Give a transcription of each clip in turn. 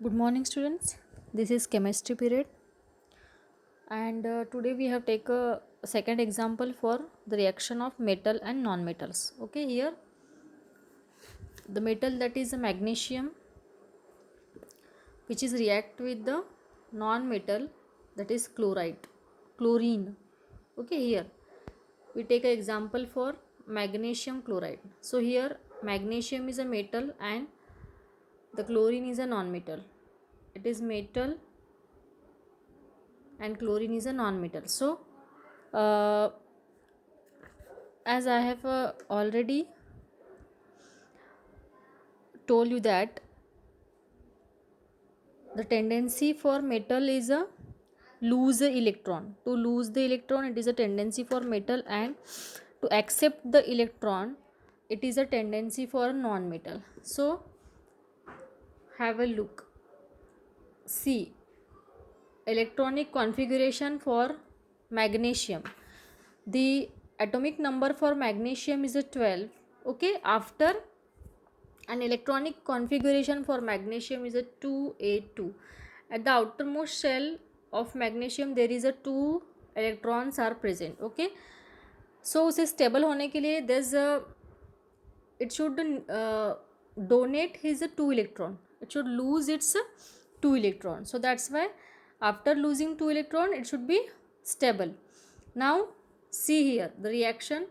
Good morning, students. This is chemistry period, and today we have take a second example for the reaction of metal and non-metals. Okay, here the metal, that is a magnesium, which is react with the non-metal, that is chlorine. Okay, here we take an example for magnesium chloride. So here magnesium is a metal and the chlorine is a non-metal. It is metal and chlorine is a non-metal. So uh, as I have already told you that the tendency for metal is a lose the electron. To lose the electron, it is a tendency for metal, and to accept the electron, it is a tendency for non-metal. So have a look. See electronic configuration for magnesium. The atomic number for magnesium is a 12. Okay, after an electronic configuration for magnesium is a 2a2. At the outermost shell of magnesium there is a 2 electrons are present. Okay, so उसे stable होने के लिए there's a it should donate his 2 electron. It should lose its 2 electron. So that's why after losing 2 electron it should be stable. Now see here the reaction.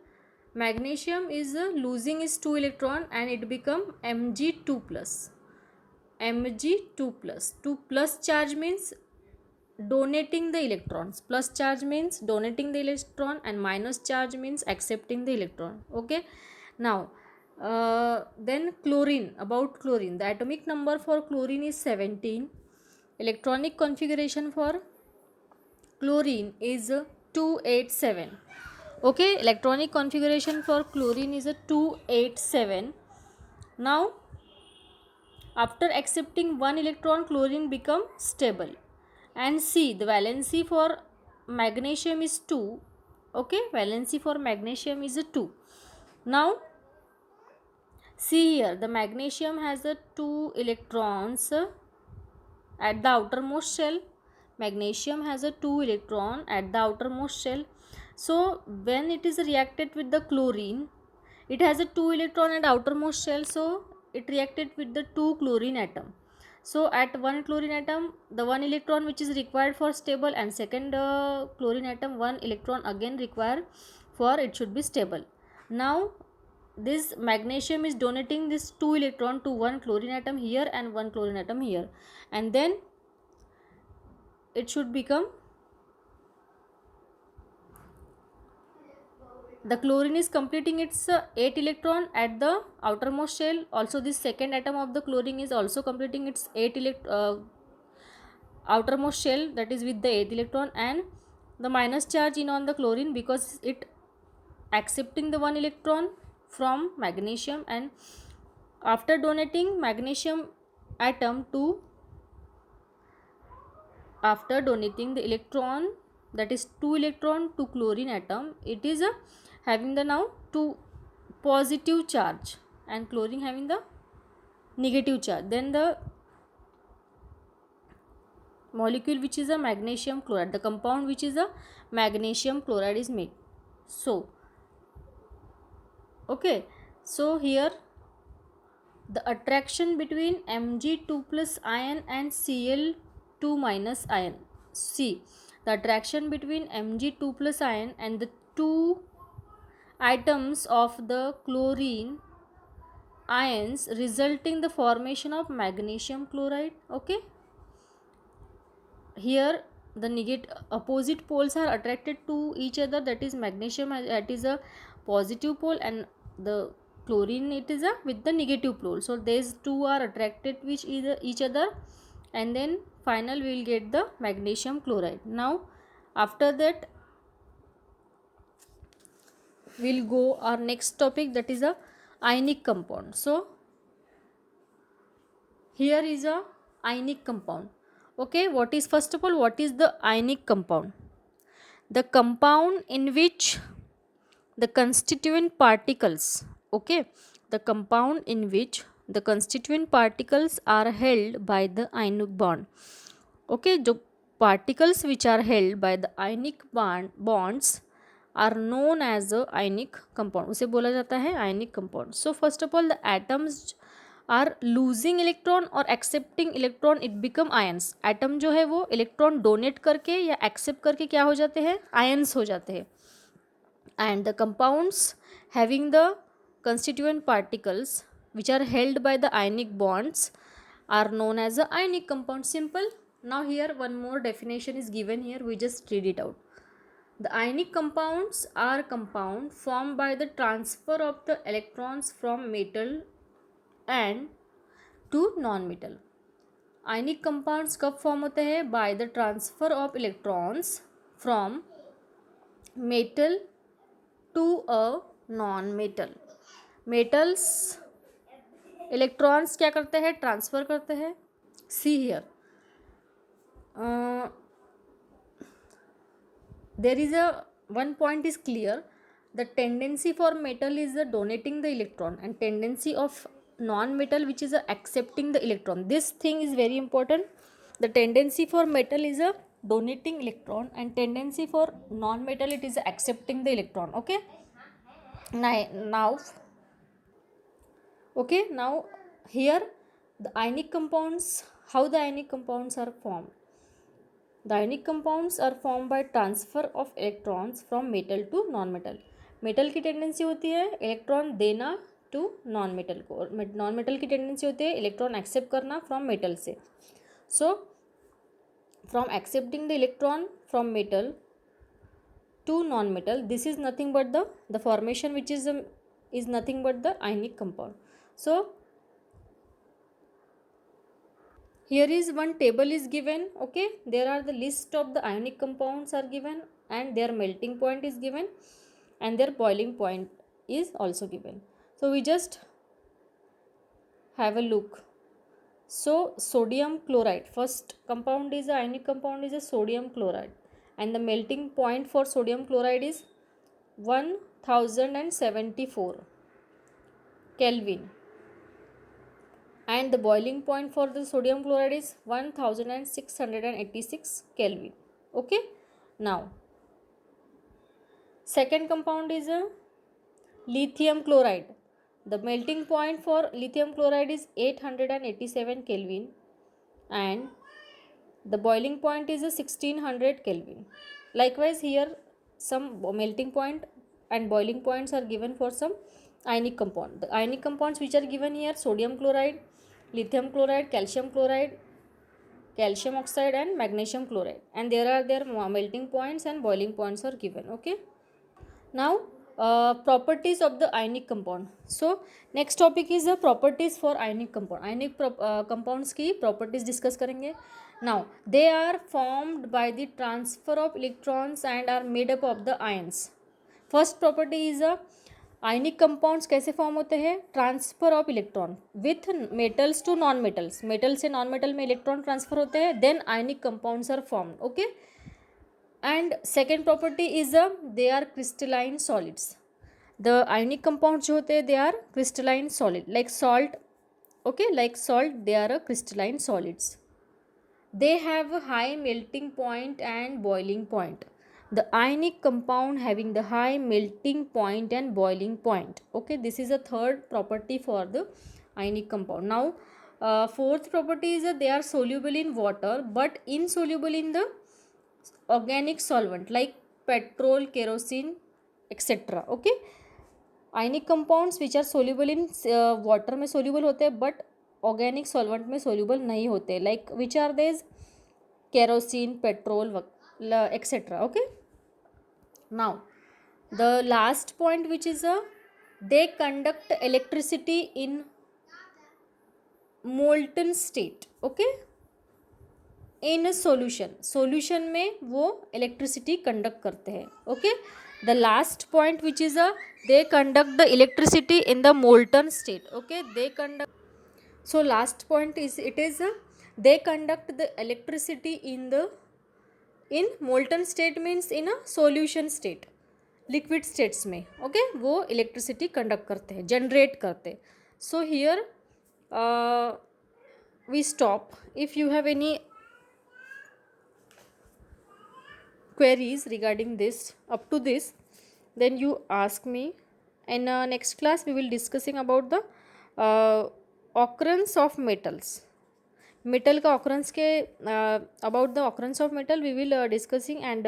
Magnesium is losing its 2 electron and it become Mg2 plus. Mg2 plus. 2 plus charge means donating the electrons. Plus charge means donating the electron and minus charge means accepting the electron. Okay. Now then chlorine. About chlorine, the atomic number for chlorine is 17. Electronic configuration for chlorine is 287. Okay, electronic configuration for chlorine is a 287. Now after accepting one electron, chlorine become stable. And see the valency for magnesium is 2. Okay, valency for magnesium is a 2. Now see here the magnesium has a 2 electrons at the outermost shell. Magnesium has a 2 electron at the outermost shell. So when it is reacted with the chlorine, it has a 2 electron at outermost shell, so it reacted with the 2 chlorine atom. So at one chlorine atom, the 1 electron which is required for stable, and second chlorine atom 1 electron again required for it should be stable. Now this magnesium is donating this 2 electron to one chlorine atom here and one chlorine atom here, and then it should become the chlorine is completing its 8 electron at the outermost shell. Also this second atom of the chlorine is also completing its 8 outermost shell, that is with the 8 electron, and the minus charge in on the chlorine because it accepting the 1 electron from magnesium, and after donating magnesium atom to after donating the electron, that is 2 electron to chlorine atom, it is having the now 2 positive charge and chlorine having the negative charge. Then the molecule which is a magnesium chloride, the compound which is a magnesium chloride is made. So okay, so here the attraction between Mg2 plus ion and Cl2 minus ion. See the attraction between Mg2 plus ion and the two atoms of the chlorine ions resulting the formation of magnesium chloride. Okay, here the opposite poles are attracted to each other, that is magnesium that is a positive pole and the chlorine it is a with the negative pole. So these two are attracted with each other, and then final we will get the magnesium chloride. Now after that we'll go our next topic, that is a ionic compound. So here is a ionic compound. Okay, what is first of all, what is the ionic compound? The compound in which the constituent particles, okay, the compound in which the constituent particles are held by the ionic bond. Okay, जो particles which are held by the ionic bonds are known as a ionic compound, उसे बोला जाता है ionic compound. So first of all the atoms are losing electron और accepting electron, it become ions. Atom जो है वो electron donate करके या एक्सेप्ट करके क्या हो जाते हैं, आयंस हो जाते हैं. And the compounds having the constituent particles which are held by the ionic bonds are known as a ionic compound. Simple. Now here one more definition is given here, we just read it out. The ionic compounds are compound formed by the transfer of the electrons from metal and to non-metal. ionic compounds कब form होते हैं, by the transfer of electrons from metal to a non-metal. Metals electrons क्या करते हैं, transfer करते हैं. See here there is a one point is clear, the tendency for metal is the donating the electron and tendency of non metal which is a accepting the electron. This thing is very important. The tendency for metal is a donating electron and tendency for non-metal it is accepting the electron. Okay, now here the ionic compounds, how the ionic compounds are formed. The ionic compounds are formed by transfer of electrons from metal to non-metal. Metal की tendency होती है electron देना to non metal को, non metal की tendency होती है electron accept करना from metal से. सो from accepting the electron from metal to non-metal, this is nothing but the formation which is nothing but the ionic compound. So here is one table is given. Okay, there are the list of the ionic compounds are given and their melting point is given and their boiling point is also given. So we just have a look. So sodium chloride, first compound is a ionic compound is a sodium chloride and the melting point for sodium chloride is 1074 Kelvin and the boiling point for the sodium chloride is 1686 Kelvin. Okay, now second compound is a lithium chloride. The melting point for lithium chloride is 887 Kelvin and the boiling point is a 1600 Kelvin. Likewise here some melting point and boiling points are given for some ionic compound. The ionic compounds which are given here, sodium chloride, lithium chloride, calcium chloride, calcium oxide and magnesium chloride, and there are their melting points and boiling points are given. Okay, now properties of the ionic compound. So next topic is the properties for ionic compound. ionic compounds की properties discuss करेंगे. Now they are formed by the transfer of electrons and are made up of the ions. First property is a ionic compounds कैसे form होते हैं, transfer of electron with metals to non metals, metal से non metal में electron transfer होते हैं, then ionic compounds are formed. Okay, and second property is they are crystalline solids. The ionic compounds जो होते हैं they are crystalline solid like salt. Okay, like salt they are a crystalline solids. They have a high melting point and boiling point. The ionic compound having the high melting point and boiling point. Okay, this is a third property for the ionic compound. Now fourth property is that they are soluble in water but insoluble in the organic solvent like petrol, kerosene, etc. Okay, ionic compounds which are soluble in water में soluble होते हैं but organic solvent में soluble नहीं होते, like which are देज, kerosene, petrol etcetera. Okay, now the last point which is they conduct electricity in molten state. Okay, in solution में वो electricity conduct करते हैं. Okay, the last point which is they conduct the electricity in the molten state. Okay, they conduct. So last point is they conduct the electricity in molten state means in a solution state, liquid states में. okay, वो electricity conduct करते हैं, generate करते हैं. So here we stop. If you have any queries regarding this up to this, then you ask me. In next class we will discussing about the occurrence of metals. Metal का occurrence के about the occurrence of metal we will discussing, and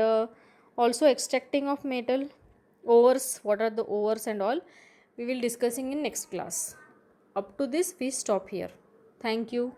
also extracting of metal, ores, what are the ores and all, we will discussing in next class. Up to this we stop here. Thank you.